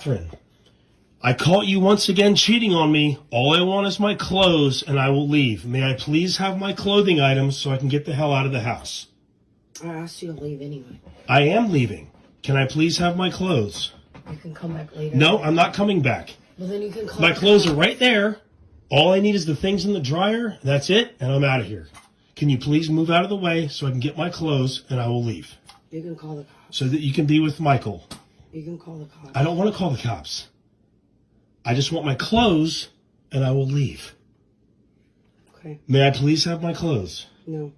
Catherine, I caught you once again cheating on me. All I want is my clothes, and I will leave. May I please have my clothing items so I can get the hell out of the house? I asked you to leave anyway. I am leaving. Can I please have my clothes? You can come back later. No, I'm not coming back. Well, then you can call. My clothes are right there. All I need is the things in the dryer. That's it, and I'm out of here. Can you please move out of the way so I can get my clothes, and I will leave? You can call the cops. So that you can be with Michael. You can call the cops. I don't want to call the cops. I just want my clothes, and I will leave. Okay. May I please have my clothes? No.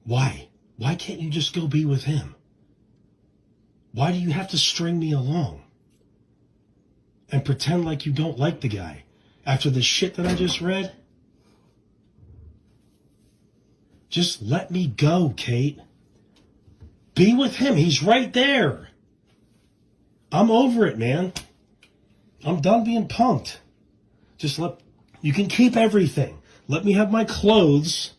Why? Why can't you just go be with him? Why do you have to string me along? And pretend like you don't like the guy after the shit that I just read? Just let me go, Kate. Be with him. He's right there. I'm over it, man. I'm done being punked. You can keep everything. Let me have my clothes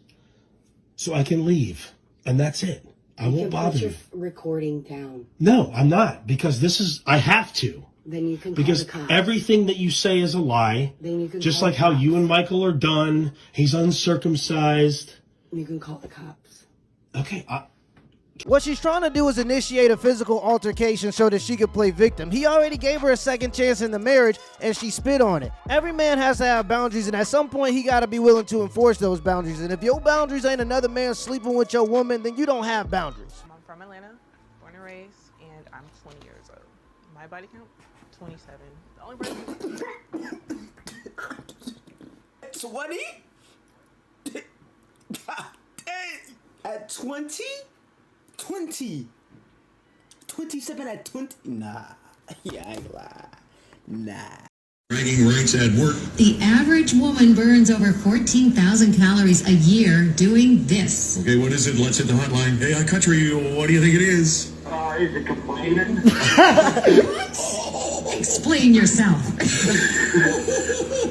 so I can leave. And that's it. I won't bother you. Put your recording down. No, I'm not. Because I have to. Then you can call because the cops. Everything that you say is a lie. Then you can just call like the how cops. you and Michael are done. He's uncircumcised. You can call the cops. Okay, What she's trying to do is initiate a physical altercation so that she could play victim. He already gave her a second chance in the marriage, and she spit on it. Every man has to have boundaries, and at some point, he got to be willing to enforce those boundaries. And if your boundaries ain't another man sleeping with your woman, then you don't have boundaries. I'm from Atlanta, born and raised, and I'm 20 years old. My body count, 27. The only person... 20? God dang. At 20? 20. 27 at 20? Nah. Yeah, I ain't lie. Nah. Bragging rights at work. The average woman burns over 14,000 calories a year doing this. Okay, what is it? Let's hit the hotline. Hey, country, what do you think it is? Is it complaining? What? Explain yourself.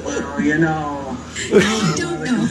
Well, you know. I don't know.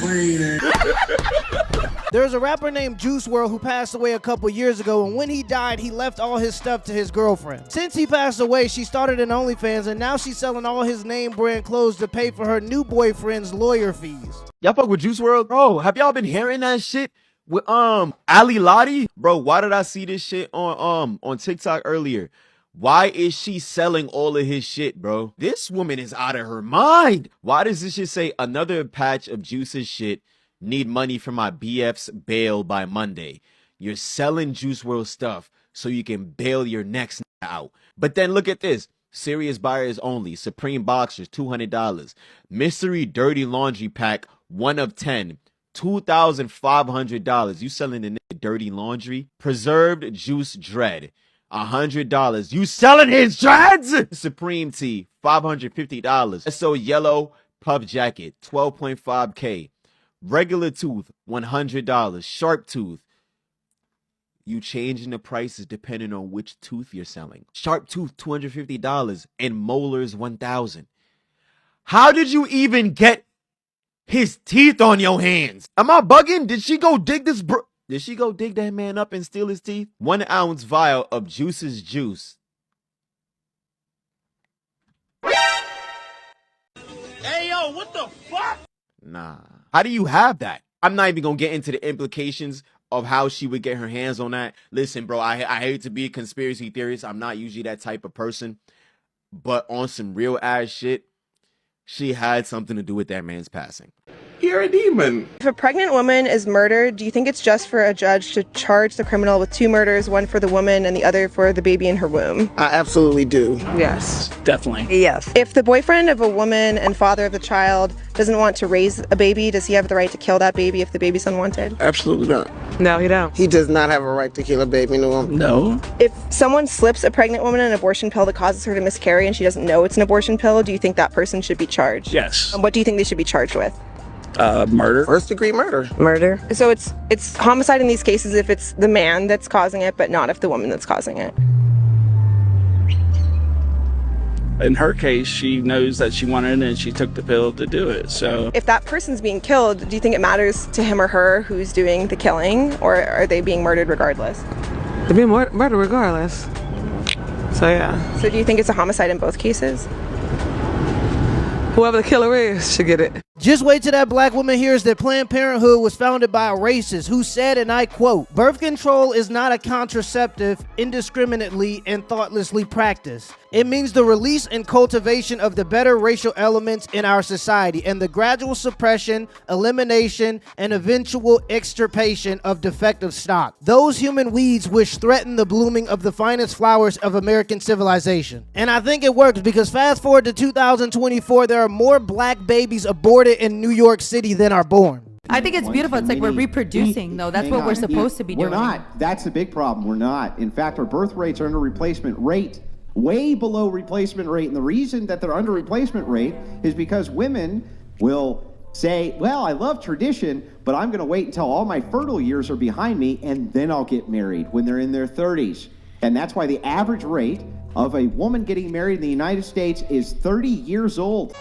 There's a rapper named Juice WRLD who passed away a couple years ago, and when he died, he left all his stuff to his girlfriend. Since he passed away, she started an OnlyFans, and now she's selling all his name brand clothes to pay for her new boyfriend's lawyer fees. Y'all fuck with Juice WRLD? Bro, have y'all been hearing that shit with Ali Lottie? Bro, why did I see this shit on TikTok earlier? Why is she selling all of his shit, bro? This woman is out of her mind. Why does this shit say another patch of Juice's shit? Need money for my BF's bail by Monday. You're selling Juice WRLD stuff so you can bail your next out. But then look at this. Serious buyers only. Supreme Boxers, $200. Mystery Dirty Laundry Pack, 1 of 10. $2,500. You selling the nigga dirty laundry? Preserved Juice Dread, $100. You selling his dreads? Supreme Tee, $550. So Yellow Puff Jacket, 12.5K. Regular tooth, $100. Sharp tooth. You changing the prices depending on which tooth you're selling. Sharp tooth, $250. And molars, $1,000. How did you even get his teeth on your hands? Am I bugging? Did she go dig this Did she go dig that man up and steal his teeth? 1 ounce vial of Juice's juice. Hey, yo, what the fuck? Nah. How do you have that? I'm not even gonna get into the implications of how she would get her hands on that. Listen, bro, I hate to be a conspiracy theorist. I'm not usually that type of person. But on some real ass shit, she had something to do with that man's passing. You're a demon. If a pregnant woman is murdered, do you think it's just for a judge to charge the criminal with 2 murders, one for the woman and the other for the baby in her womb? I absolutely do. Yes. Definitely. Yes. If the boyfriend of a woman and father of the child doesn't want to raise a baby, does he have the right to kill that baby if the baby's unwanted? Absolutely not. No, he don't. He does not have a right to kill a baby, No. If someone slips a pregnant woman an abortion pill that causes her to miscarry and she doesn't know it's an abortion pill, do you think that person should be charged? Yes. What do you think they should be charged with? Murder. First degree murder. Murder. So it's homicide in these cases if it's the man that's causing it, but not if the woman that's causing it. In her case, she knows that she wanted it and she took the pill to do it. So If that person's being killed, do you think it matters to him or her who's doing the killing, or are they being murdered regardless? To be murder regardless. So yeah. So do you think it's a homicide in both cases? Whoever the killer is should get it. Just wait till that black woman hears that Planned Parenthood was founded by a racist who said, and I quote, "Birth control is not a contraceptive indiscriminately and thoughtlessly practiced. It means the release and cultivation of the better racial elements in our society and the gradual suppression, elimination, and eventual extirpation of defective stock. Those human weeds which threaten the blooming of the finest flowers of American civilization." And I think it works because fast forward to 2024, there are more black babies aborted in New York City than are born. I think it's beautiful. It's like we're reproducing, though. That's what we're supposed to be doing. We're not. That's the big problem. We're not. In fact, our birth rates are under replacement rate, way below replacement rate. And the reason that they're under replacement rate is because women will say, well, I love tradition, but I'm going to wait until all my fertile years are behind me, and then I'll get married when they're in their 30s. And that's why the average rate of a woman getting married in the United States is 30 years old.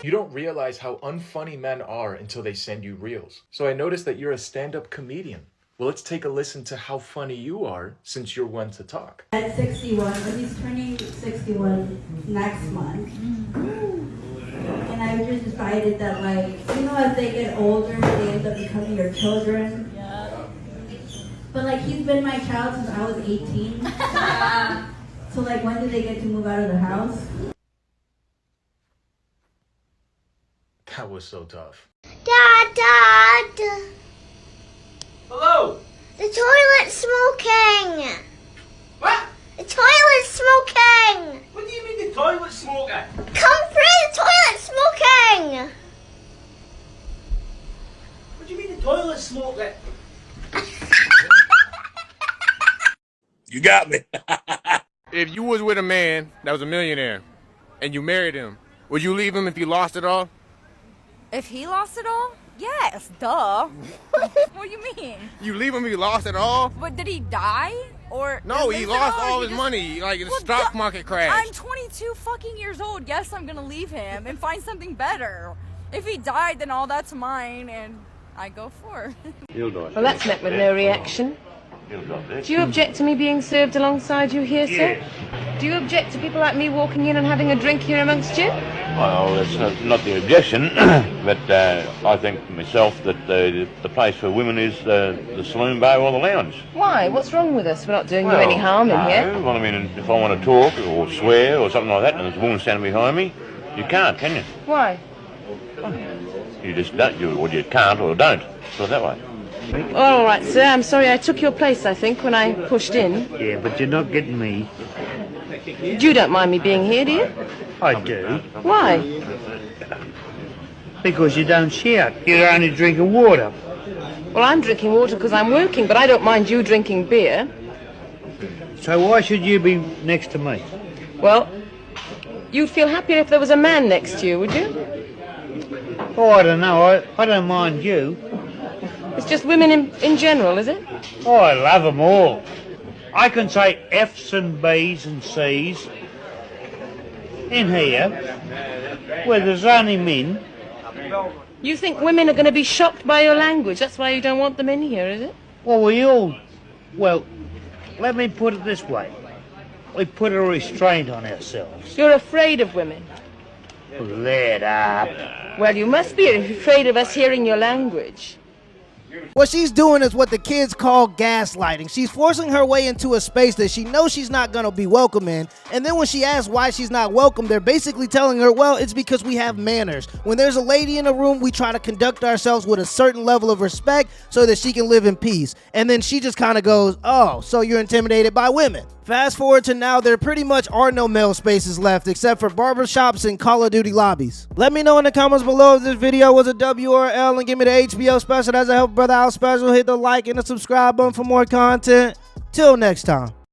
You don't realize how unfunny men are until they send you reels. So I noticed that you're a stand-up comedian. Well, let's take a listen to how funny you are since you're one to talk. At 61, but he's turning 61 next month. And I just decided that, like, you know, as they get older, they end up becoming your children. Yeah. But, like, he's been my child since I was 18. So, like, when do they get to move out of the house? That was so tough. Dad! Hello? The toilet's smoking! What? The toilet's smoking! What do you mean the toilet's smoking? Come through, the toilet's smoking! What do you mean the toilet's smoking? You got me. If you was with a man that was a millionaire and you married him, would you leave him if you lost it all? If he lost it all? Yes, duh. What do you mean? You leave him if he lost it all? But did he die? Or no, he lost all his money, like the stock market crashed. I'm 22 fucking years old. Yes, I'm gonna leave him and find something better. If he died, then all that's mine, and I go for it. Well, that's met with no reaction. Do you object to me being served alongside you here, sir? Do you object to people like me walking in and having a drink here amongst you? Well, that's not the objection, but I think myself that the place for women is the saloon bar or the lounge. Why? What's wrong with us? We're not doing you any harm in here. Well, I mean, if I want to talk or swear or something like that and there's a woman standing behind me, you can't, can you? Why? You just don't. You can't or don't. Put it that way. All right, sir. I'm sorry I took your place, I think, when I pushed in. Yeah, but you're not getting me. You don't mind me being here, do you? I do. Why? Because you don't shout. You're only drinking water. Well, I'm drinking water because I'm working, but I don't mind you drinking beer. So why should you be next to me? Well, you'd feel happier if there was a man next to you, would you? Oh, I don't know. I don't mind you. It's just women in general, is it? Oh, I love them all. I can say F's and B's and C's in here where there's only men. You think women are going to be shocked by your language? That's why you don't want them in here, is it? Well, let me put it this way. We put a restraint on ourselves. You're afraid of women? Let up. Well, you must be afraid of us hearing your language. What she's doing is what the kids call gaslighting. She's forcing her way into a space that she knows she's not going to be welcome in. And then when she asks why she's not welcome, they're basically telling her, well, it's because we have manners. When there's a lady in a room, we try to conduct ourselves with a certain level of respect so that she can live in peace. And then she just kind of goes, oh, so you're intimidated by women. Fast forward to now, there pretty much are no male spaces left except for barbershops and Call of Duty lobbies. Let me know in the comments below if this video was a WRL and give me the HBO special as a Help Brother Out special. Hit the like and the subscribe button for more content. Till next time.